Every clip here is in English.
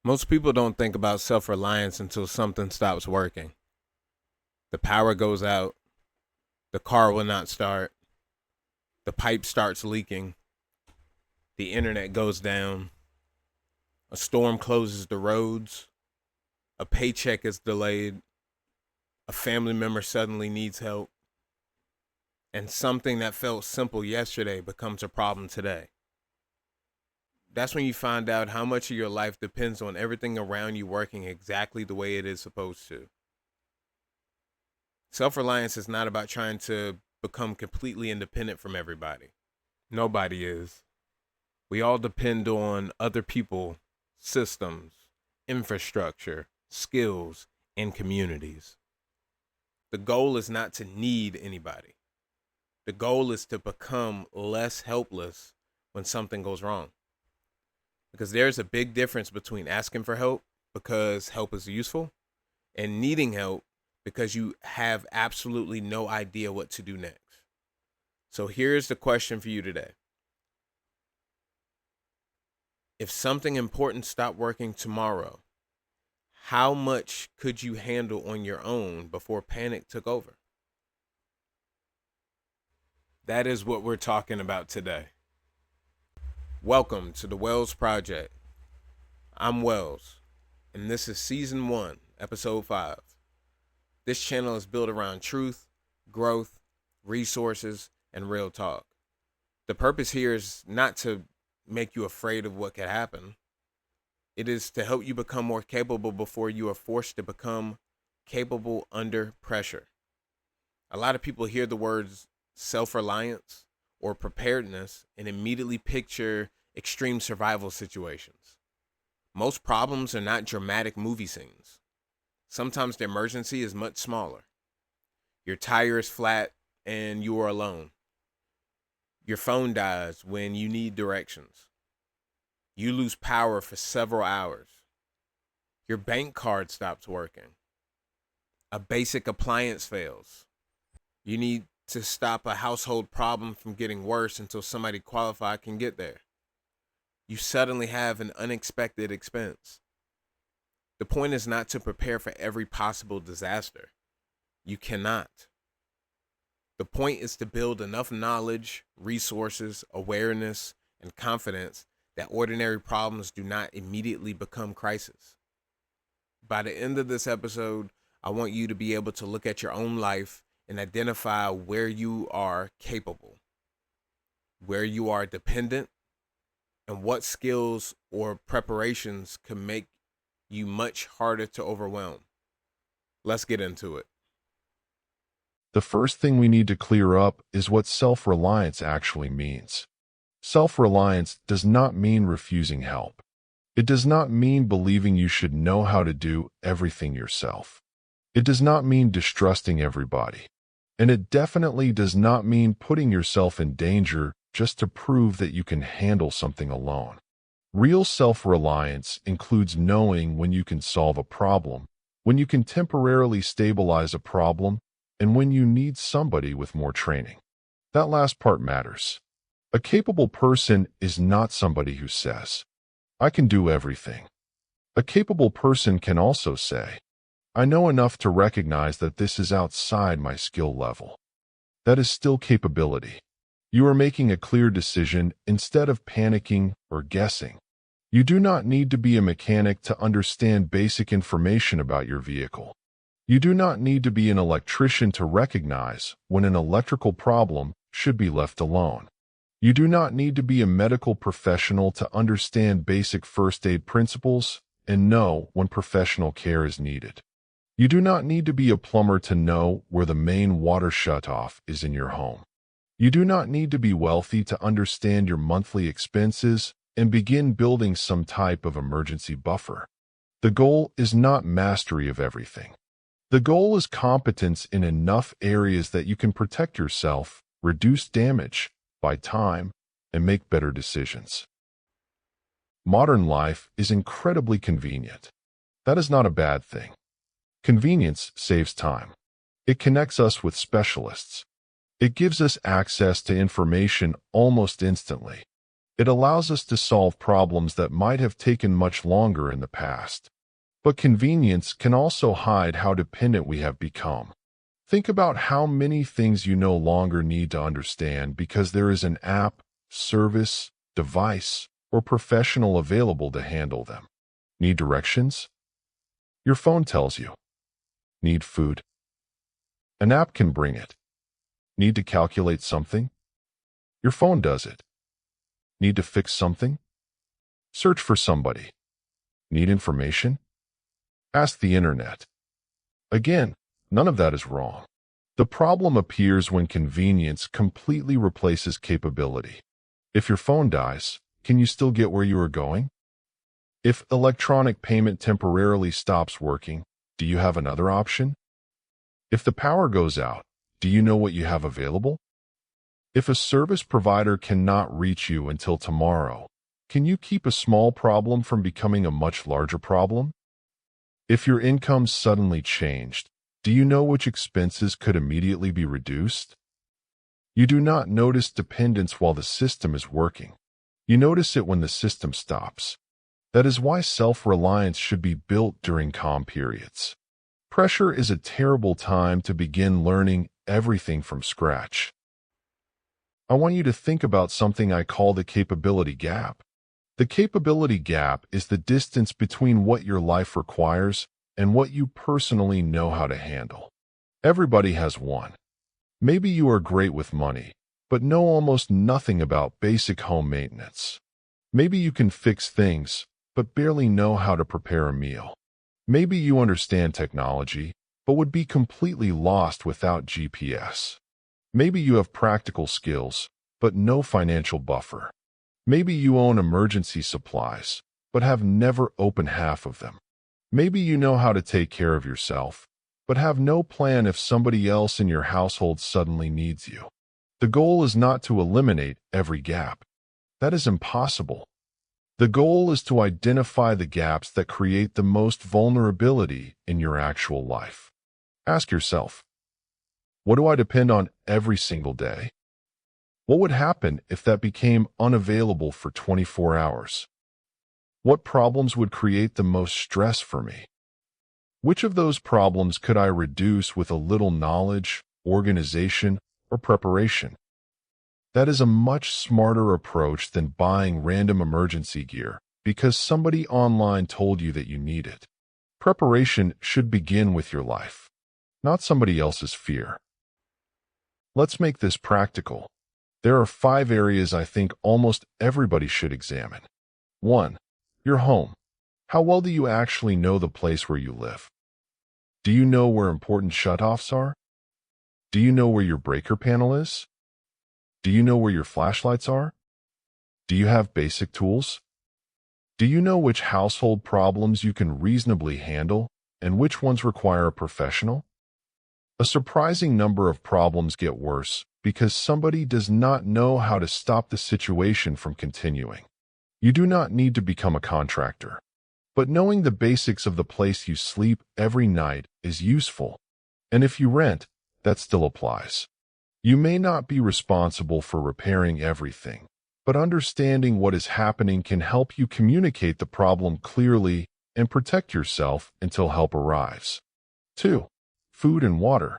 Most people don't think about self-reliance until something stops working. The power goes out, the car will not start, the pipe starts leaking, the internet goes down, a storm closes the roads, a paycheck is delayed, a family member suddenly needs help, and something that felt simple yesterday becomes a problem today. That's when you find out how much of your life depends on everything around you working exactly the way it is supposed to. Self-reliance is not about trying to become completely independent from everybody. Nobody is. We all depend on other people, systems, infrastructure, skills, and communities. The goal is not to need anybody. The goal is to become less helpless when something goes wrong. Because there's a big difference between asking for help because help is useful and needing help because you have absolutely no idea what to do next. So here's the question for you today. If something important stopped working tomorrow, how much could you handle on your own before panic took over? That is what we're talking about today. Welcome to the Welz Project. I'm Welz, and this is Season 1, Episode 5. This channel is built around truth, growth, resources, and real talk. The purpose here is not to make you afraid of what could happen. It is to help you become more capable before you are forced to become capable under pressure. A lot of people hear the words self-reliance or preparedness and immediately picture extreme survival situations. Most problems are not dramatic movie scenes. Sometimes the emergency is much smaller. Your tire is flat and you are alone. Your phone dies when you need directions. You lose power for several hours. Your bank card stops working. A basic appliance fails. You need to stop a household problem from getting worse until somebody qualified can get there. You suddenly have an unexpected expense. The point is not to prepare for every possible disaster. You cannot. The point is to build enough knowledge, resources, awareness, and confidence that ordinary problems do not immediately become crises. By the end of this episode, I want you to be able to look at your own life and identify where you are capable, where you are dependent, and what skills or preparations can make you much harder to overwhelm. Let's get into it. The first thing we need to clear up is what self-reliance actually means. Self-reliance does not mean refusing help. It does not mean believing you should know how to do everything yourself. It does not mean distrusting everybody. And it definitely does not mean putting yourself in danger just to prove that you can handle something alone. Real self-reliance includes knowing when you can solve a problem, when you can temporarily stabilize a problem, and when you need somebody with more training. That last part matters. A capable person is not somebody who says, "I can do everything." A capable person can also say, "I know enough to recognize that this is outside my skill level." That is still capability. You are making a clear decision instead of panicking or guessing. You do not need to be a mechanic to understand basic information about your vehicle. You do not need to be an electrician to recognize when an electrical problem should be left alone. You do not need to be a medical professional to understand basic first aid principles and know when professional care is needed. You do not need to be a plumber to know where the main water shutoff is in your home. You do not need to be wealthy to understand your monthly expenses and begin building some type of emergency buffer. The goal is not mastery of everything. The goal is competence in enough areas that you can protect yourself, reduce damage, buy time, and make better decisions. Modern life is incredibly convenient. That is not a bad thing. Convenience saves time. It connects us with specialists. It gives us access to information almost instantly. It allows us to solve problems that might have taken much longer in the past. But convenience can also hide how dependent we have become. Think about how many things you no longer need to understand because there is an app, service, device, or professional available to handle them. Need directions? Your phone tells you. Need food? An app can bring it. Need to calculate something? Your phone does it. Need to fix something? Search for somebody. Need information? Ask the internet. Again, none of that is wrong. The problem appears when convenience completely replaces capability. If your phone dies, can you still get where you are going? If electronic payment temporarily stops working, do you have another option? If the power goes out, do you know what you have available? If a service provider cannot reach you until tomorrow, can you keep a small problem from becoming a much larger problem? If your income suddenly changed, do you know which expenses could immediately be reduced? You do not notice dependence while the system is working. You notice it when the system stops. That is why self-reliance should be built during calm periods. Pressure is a terrible time to begin learning everything from scratch. I want you to think about something I call the capability gap. The capability gap is the distance between what your life requires and what you personally know how to handle. Everybody has one. Maybe you are great with money, but know almost nothing about basic home maintenance. Maybe you can fix things, but barely know how to prepare a meal. Maybe you understand technology, but would be completely lost without GPS. Maybe you have practical skills, but no financial buffer. Maybe you own emergency supplies, but have never opened half of them. Maybe you know how to take care of yourself, but have no plan if somebody else in your household suddenly needs you. The goal is not to eliminate every gap. That is impossible. The goal is to identify the gaps that create the most vulnerability in your actual life. Ask yourself, what do I depend on every single day? What would happen if that became unavailable for 24 hours? What problems would create the most stress for me? Which of those problems could I reduce with a little knowledge, organization, or preparation? That is a much smarter approach than buying random emergency gear because somebody online told you that you need it. Preparation should begin with your life, not somebody else's fear. Let's make this practical. There are 5 areas I think almost everybody should examine. 1. Your home. How well do you actually know the place where you live? Do you know where important shutoffs are? Do you know where your breaker panel is? Do you know where your flashlights are? Do you have basic tools? Do you know which household problems you can reasonably handle and which ones require a professional? A surprising number of problems get worse because somebody does not know how to stop the situation from continuing. You do not need to become a contractor, but knowing the basics of the place you sleep every night is useful. And if you rent, that still applies. You may not be responsible for repairing everything, but understanding what is happening can help you communicate the problem clearly and protect yourself until help arrives. 2. Food and water.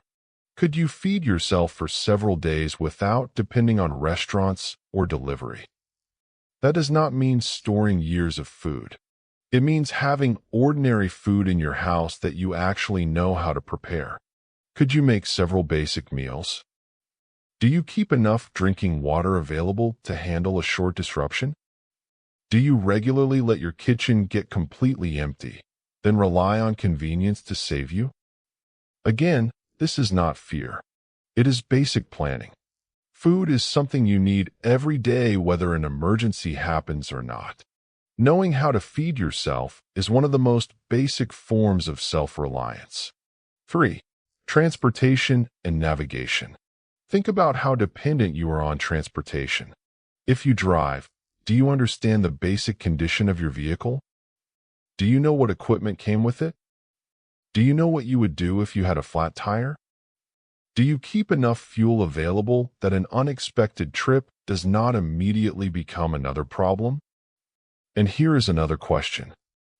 Could you feed yourself for several days without depending on restaurants or delivery? That does not mean storing years of food. It means having ordinary food in your house that you actually know how to prepare. Could you make several basic meals? Do you keep enough drinking water available to handle a short disruption? Do you regularly let your kitchen get completely empty, then rely on convenience to save you? Again, this is not fear. It is basic planning. Food is something you need every day whether an emergency happens or not. Knowing how to feed yourself is one of the most basic forms of self-reliance. 3. Transportation and navigation. Think about how dependent you are on transportation. If you drive, do you understand the basic condition of your vehicle? Do you know what equipment came with it? Do you know what you would do if you had a flat tire? Do you keep enough fuel available that an unexpected trip does not immediately become another problem? And here is another question.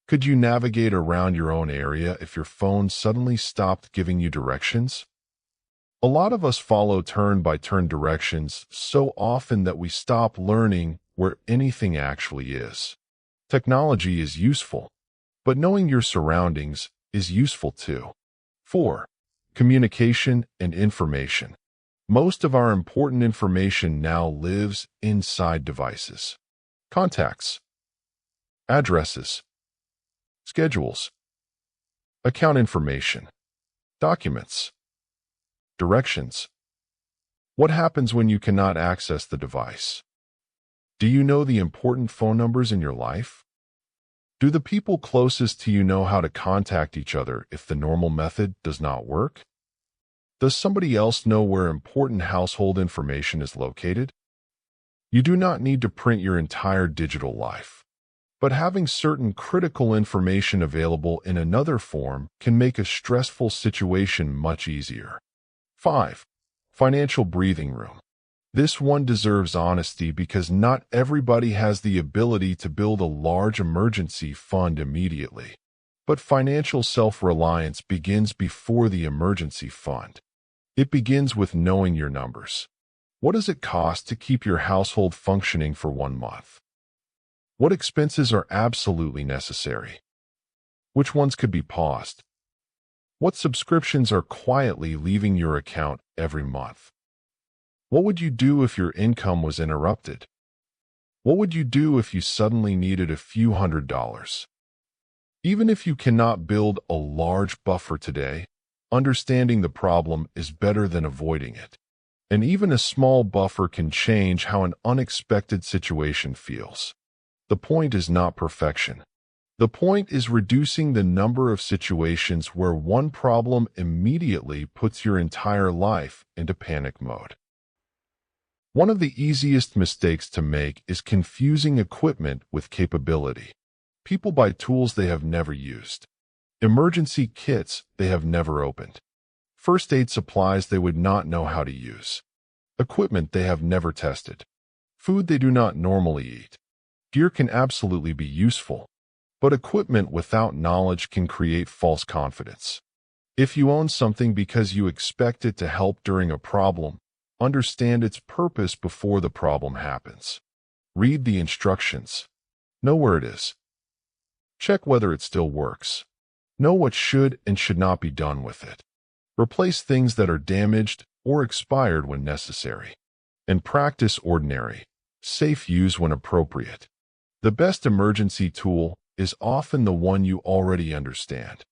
Could you navigate around your own area if your phone suddenly stopped giving you directions? A lot of us follow turn-by-turn directions so often that we stop learning where anything actually is. Technology is useful, but knowing your surroundings is useful too. 4. Communication and information. Most of our important information now lives inside devices. Contacts, addresses, schedules, account information, documents, directions. What happens when you cannot access the device? Do you know the important phone numbers in your life? Do the people closest to you know how to contact each other if the normal method does not work? Does somebody else know where important household information is located? You do not need to print your entire digital life, but having certain critical information available in another form can make a stressful situation much easier. 5. Financial breathing room. This one deserves honesty because not everybody has the ability to build a large emergency fund immediately. But financial self-reliance begins before the emergency fund. It begins with knowing your numbers. What does it cost to keep your household functioning for 1 month? What expenses are absolutely necessary? Which ones could be paused? What subscriptions are quietly leaving your account every month? What would you do if your income was interrupted? What would you do if you suddenly needed a few $100s? Even if you cannot build a large buffer today, understanding the problem is better than avoiding it. And even a small buffer can change how an unexpected situation feels. The point is not perfection. The point is reducing the number of situations where one problem immediately puts your entire life into panic mode. One of the easiest mistakes to make is confusing equipment with capability. People buy tools they have never used, emergency kits they have never opened, first aid supplies they would not know how to use, equipment they have never tested, food they do not normally eat. Gear can absolutely be useful, but equipment without knowledge can create false confidence. If you own something because you expect it to help during a problem, understand its purpose before the problem happens. Read the instructions. Know where it is. Check whether it still works. Know what should and should not be done with it. Replace things that are damaged or expired when necessary. And practice ordinary, safe use when appropriate. The best emergency tool is often the one you already understand.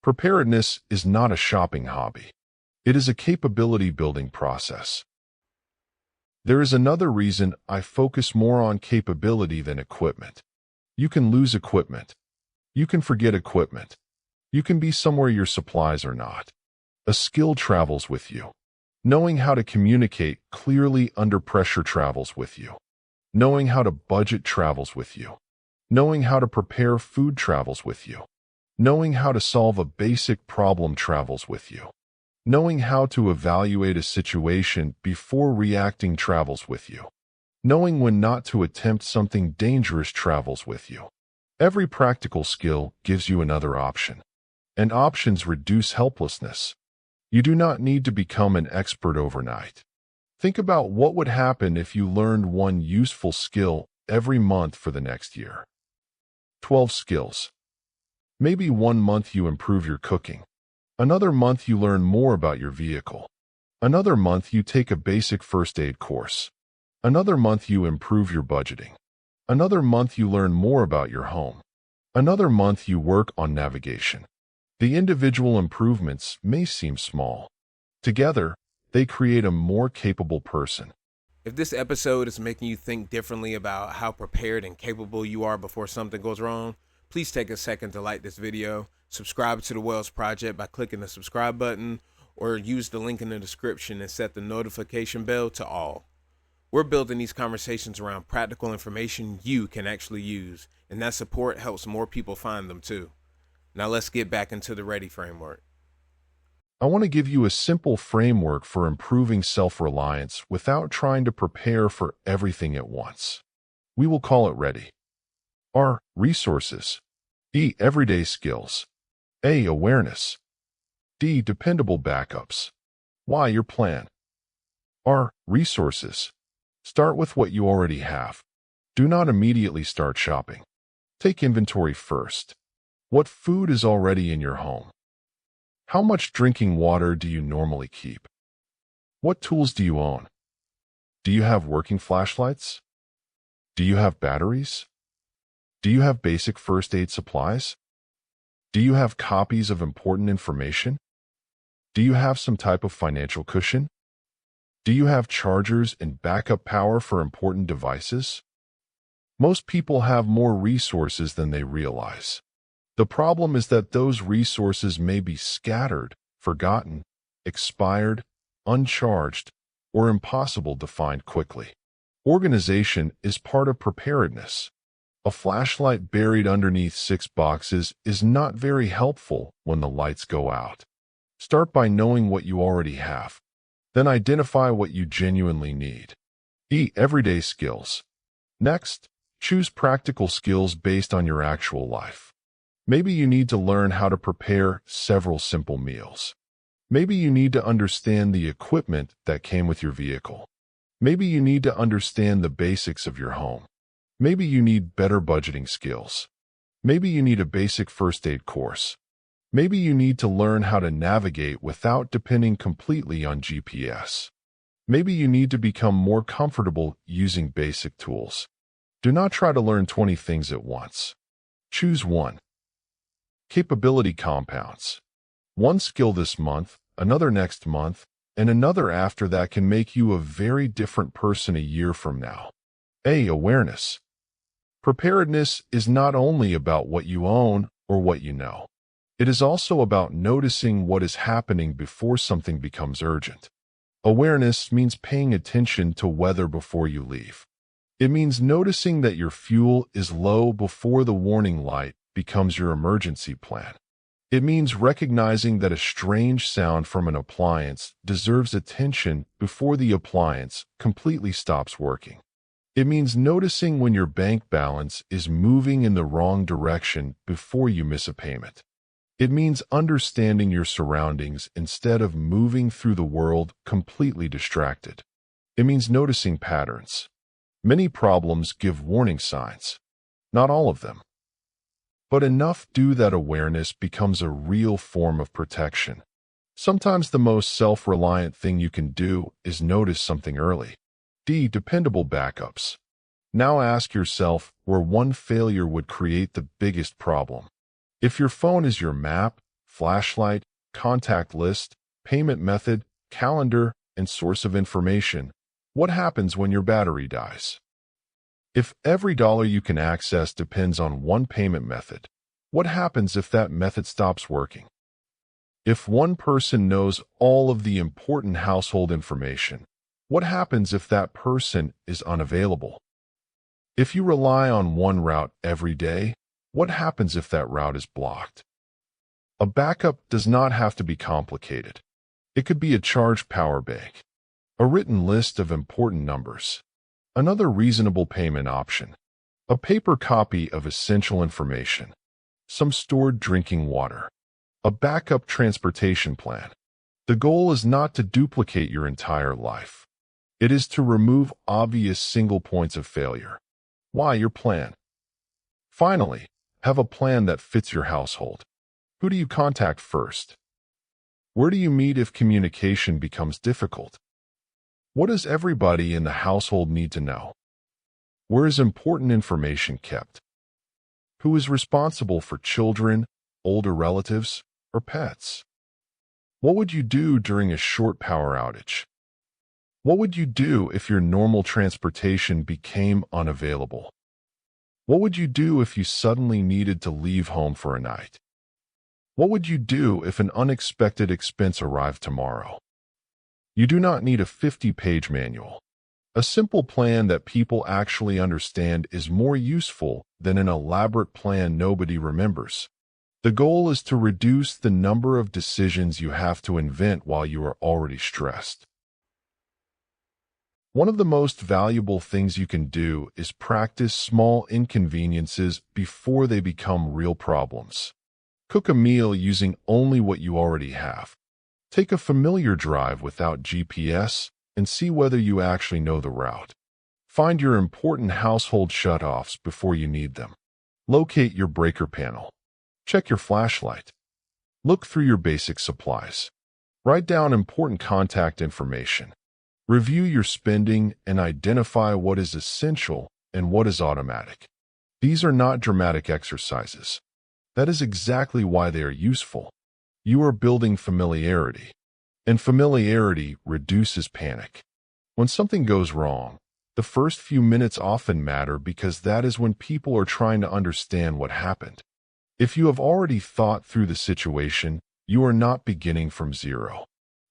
Preparedness is not a shopping hobby. It is a capability-building process. There is another reason I focus more on capability than equipment. You can lose equipment. You can forget equipment. You can be somewhere your supplies are not. A skill travels with you. Knowing how to communicate clearly under pressure travels with you. Knowing how to budget travels with you. Knowing how to prepare food travels with you. Knowing how to solve a basic problem travels with you. Knowing how to evaluate a situation before reacting travels with you. Knowing when not to attempt something dangerous travels with you. Every practical skill gives you another option. And options reduce helplessness. You do not need to become an expert overnight. Think about what would happen if you learned one useful skill every month for the next year. 12 skills. Maybe 1 month you improve your cooking. Another month you learn more about your vehicle. Another month you take a basic first aid course. Another month you improve your budgeting. Another month you learn more about your home. Another month you work on navigation. The individual improvements may seem small. Together, they create a more capable person. If this episode is making you think differently about how prepared and capable you are before something goes wrong, please take a second to like this video, subscribe to the Welz Project by clicking the subscribe button, or use the link in the description and set the notification bell to all. We're building these conversations around practical information you can actually use, and that support helps more people find them too. Now let's get back into the Ready framework. I want to give you a simple framework for improving self-reliance without trying to prepare for everything at once. We will call it READY. R. Resources. E. Everyday skills. A. Awareness. D. Dependable backups. Y. Your plan. R. Resources. Start with what you already have. Do not immediately start shopping. Take inventory first. What food is already in your home? How much drinking water do you normally keep? What tools do you own? Do you have working flashlights? Do you have batteries? Do you have basic first aid supplies? Do you have copies of important information? Do you have some type of financial cushion? Do you have chargers and backup power for important devices? Most people have more resources than they realize. The problem is that those resources may be scattered, forgotten, expired, uncharged, or impossible to find quickly. Organization is part of preparedness. A flashlight buried underneath 6 boxes is not very helpful when the lights go out. Start by knowing what you already have. Then identify what you genuinely need. E. Everyday skills. Next, choose practical skills based on your actual life. Maybe you need to learn how to prepare several simple meals. Maybe you need to understand the equipment that came with your vehicle. Maybe you need to understand the basics of your home. Maybe you need better budgeting skills. Maybe you need a basic first aid course. Maybe you need to learn how to navigate without depending completely on GPS. Maybe you need to become more comfortable using basic tools. Do not try to learn 20 things at once. Choose one. Capability compounds. One skill this month, another next month, and another after that can make you a very different person a year from now. A. Awareness. Preparedness is not only about what you own or what you know. It is also about noticing what is happening before something becomes urgent. Awareness means paying attention to weather before you leave. It means noticing that your fuel is low before the warning light becomes your emergency plan. It means recognizing that a strange sound from an appliance deserves attention before the appliance completely stops working. It means noticing when your bank balance is moving in the wrong direction before you miss a payment. It means understanding your surroundings instead of moving through the world completely distracted. It means noticing patterns. Many problems give warning signs. Not all of them. But enough do that awareness becomes a real form of protection. Sometimes the most self-reliant thing you can do is notice something early. D. Dependable backups. Now ask yourself where one failure would create the biggest problem. If your phone is your map, flashlight, contact list, payment method, calendar, and source of information, what happens when your battery dies? If every dollar you can access depends on one payment method, what happens if that method stops working? If one person knows all of the important household information, what happens if that person is unavailable? If you rely on one route every day, what happens if that route is blocked? A backup does not have to be complicated. It could be a charged power bank, a written list of important numbers, another reasonable payment option, a paper copy of essential information, some stored drinking water, a backup transportation plan. The goal is not to duplicate your entire life. It is to remove obvious single points of failure. Why your plan? Finally, have a plan that fits your household. Who do you contact first? Where do you meet if communication becomes difficult? What does everybody in the household need to know? Where is important information kept? Who is responsible for children, older relatives, or pets? What would you do during a short power outage? What would you do if your normal transportation became unavailable? What would you do if you suddenly needed to leave home for a night? What would you do if an unexpected expense arrived tomorrow? You do not need a 50-page manual. A simple plan that people actually understand is more useful than an elaborate plan nobody remembers. The goal is to reduce the number of decisions you have to invent while you are already stressed. One of the most valuable things you can do is practice small inconveniences before they become real problems. Cook a meal using only what you already have. Take a familiar drive without GPS and see whether you actually know the route. Find your important household shutoffs before you need them. Locate your breaker panel. Check your flashlight. Look through your basic supplies. Write down important contact information. Review your spending and identify what is essential and what is automatic. These are not dramatic exercises. That is exactly why they are useful. You are building familiarity, and familiarity reduces panic. When something goes wrong, the first few minutes often matter because that is when people are trying to understand what happened. If you have already thought through the situation, you are not beginning from zero.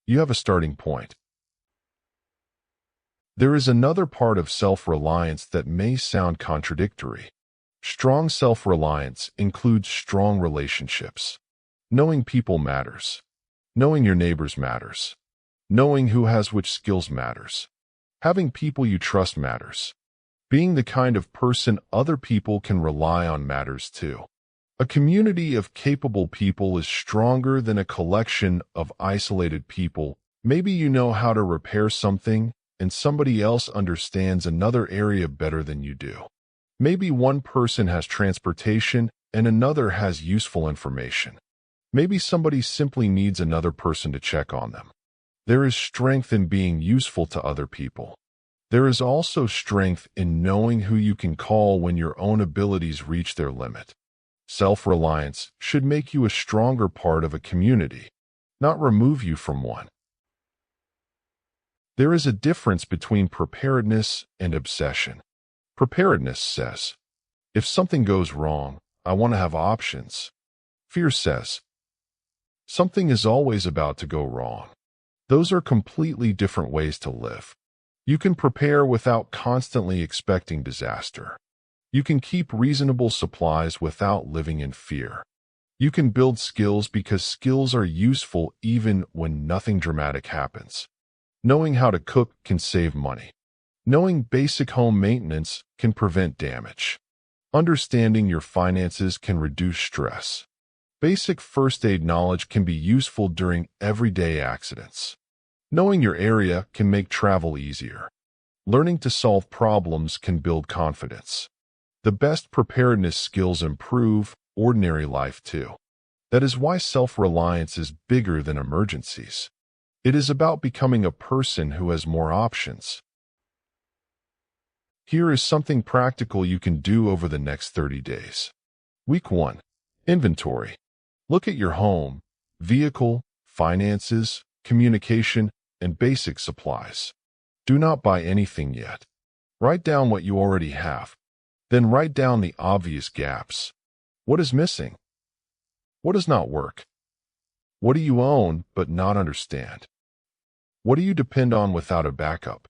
You have a starting point. There is another part of self-reliance that may sound contradictory. Strong self-reliance includes strong relationships. Knowing people matters. Knowing your neighbors matters. Knowing who has which skills matters. Having people you trust matters. Being the kind of person other people can rely on matters too. A community of capable people is stronger than a collection of isolated people. Maybe you know how to repair something, and somebody else understands another area better than you do. Maybe one person has transportation and another has useful information. Maybe somebody simply needs another person to check on them. There is strength in being useful to other people. There is also strength in knowing who you can call when your own abilities reach their limit. Self-reliance should make you a stronger part of a community, not remove you from one. There is a difference between preparedness and obsession. Preparedness says, if something goes wrong, I want to have options. Fear says, something is always about to go wrong. Those are completely different ways to live. You can prepare without constantly expecting disaster. You can keep reasonable supplies without living in fear. You can build skills because skills are useful even when nothing dramatic happens. Knowing how to cook can save money. Knowing basic home maintenance can prevent damage. Understanding your finances can reduce stress. Basic first aid knowledge can be useful during everyday accidents. Knowing your area can make travel easier. Learning to solve problems can build confidence. The best preparedness skills improve ordinary life too. That is why self-reliance is bigger than emergencies. It is about becoming a person who has more options. Here is something practical you can do over the next 30 days. Week 1. Inventory. Look at your home, vehicle, finances, communication, and basic supplies. Do not buy anything yet. Write down what you already have. Then write down the obvious gaps. What is missing? What does not work? What do you own but not understand? What do you depend on without a backup?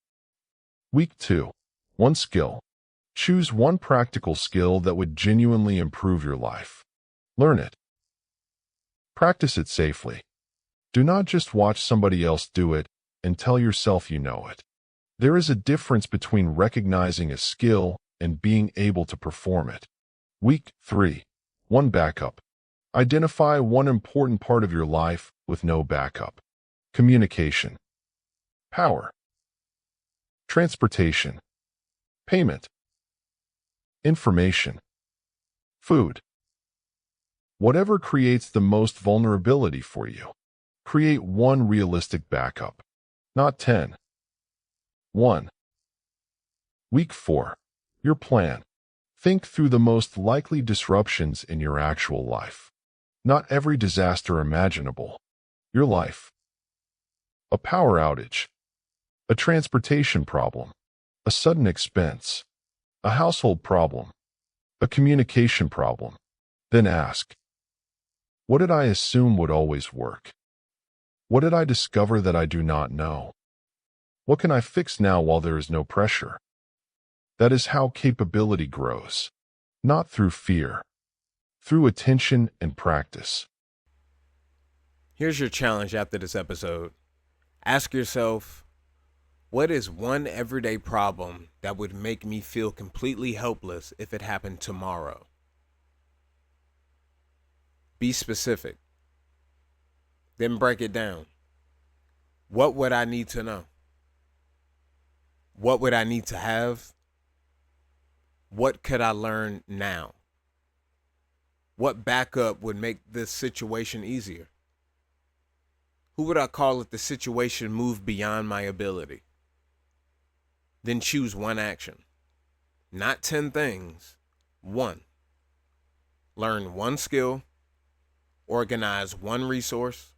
Week 2. One skill. Choose one practical skill that would genuinely improve your life. Learn it. Practice it safely. Do not just watch somebody else do it and tell yourself you know it. There is a difference between recognizing a skill and being able to perform it. Week 3. One backup. Identify one important part of your life with no backup. Communication. Power. Transportation. Payment. Information. Food. Whatever creates the most vulnerability for you. Create one realistic backup, not 10. 1. Week 4. Your plan. Think through the most likely disruptions in your actual life. Not every disaster imaginable. Your life. A power outage. A transportation problem. A sudden expense. A household problem. A communication problem. Then ask, what did I assume would always work? What did I discover that I do not know? What can I fix now while there is no pressure? That is how capability grows. Not through fear. through attention and practice. Here's your challenge after this episode. Ask yourself, what is one everyday problem that would make me feel completely helpless if it happened tomorrow? Be specific. Then break it down. What would I need to know? What would I need to have? What could I learn now? What backup would make this situation easier? Who would I call if the situation moved beyond my ability? Then choose one action. Not 10 things, one. Learn one skill, organize one resource,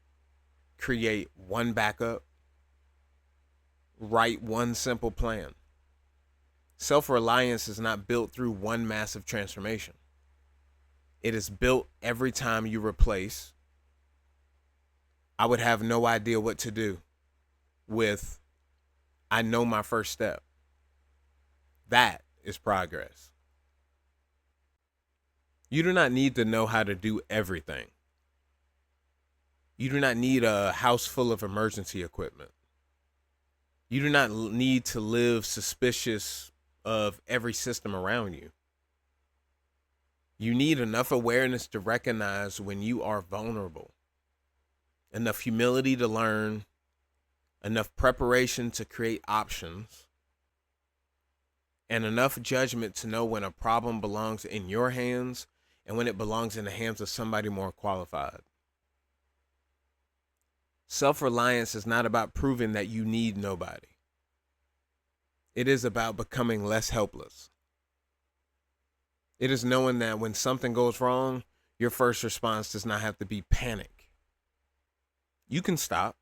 create one backup, write one simple plan. Self-reliance is not built through one massive transformation. It is built every time you replace, I would have no idea what to do, with, I know my first step. That is progress. You do not need to know how to do everything. You do not need a house full of emergency equipment. You do not need to live suspicious of every system around you. You need enough awareness to recognize when you are vulnerable, enough humility to learn, enough preparation to create options, and enough judgment to know when a problem belongs in your hands and when it belongs in the hands of somebody more qualified. Self-reliance is not about proving that you need nobody. It is about becoming less helpless. It is knowing that when something goes wrong, your first response does not have to be panic. You can stop,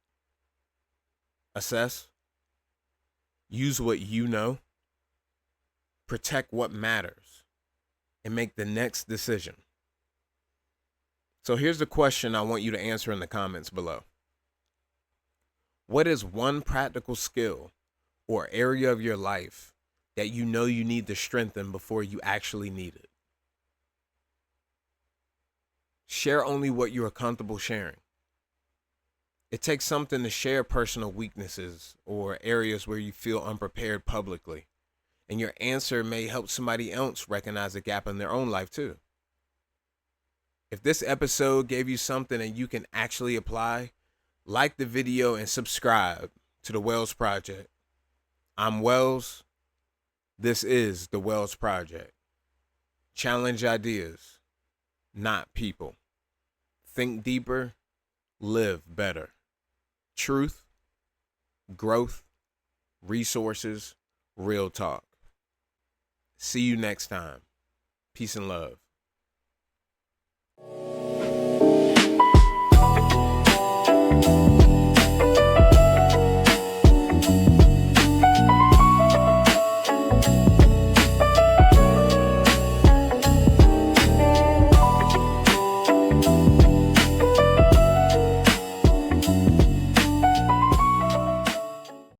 assess, use what you know, protect what matters, and make the next decision. So here's the question I want you to answer in the comments below. What is one practical skill or area of your life that you know you need to strengthen before you actually need it? Share only what you are comfortable sharing. It takes something to share personal weaknesses or areas where you feel unprepared publicly, and your answer may help somebody else recognize a gap in their own life too. If this episode gave you something that you can actually apply, like the video and subscribe to the Welz Project. I'm Welz. This is the Welz Project. Challenge ideas, not people. Think deeper, live better. Truth, growth, resources, real talk. See you next time. Peace and love.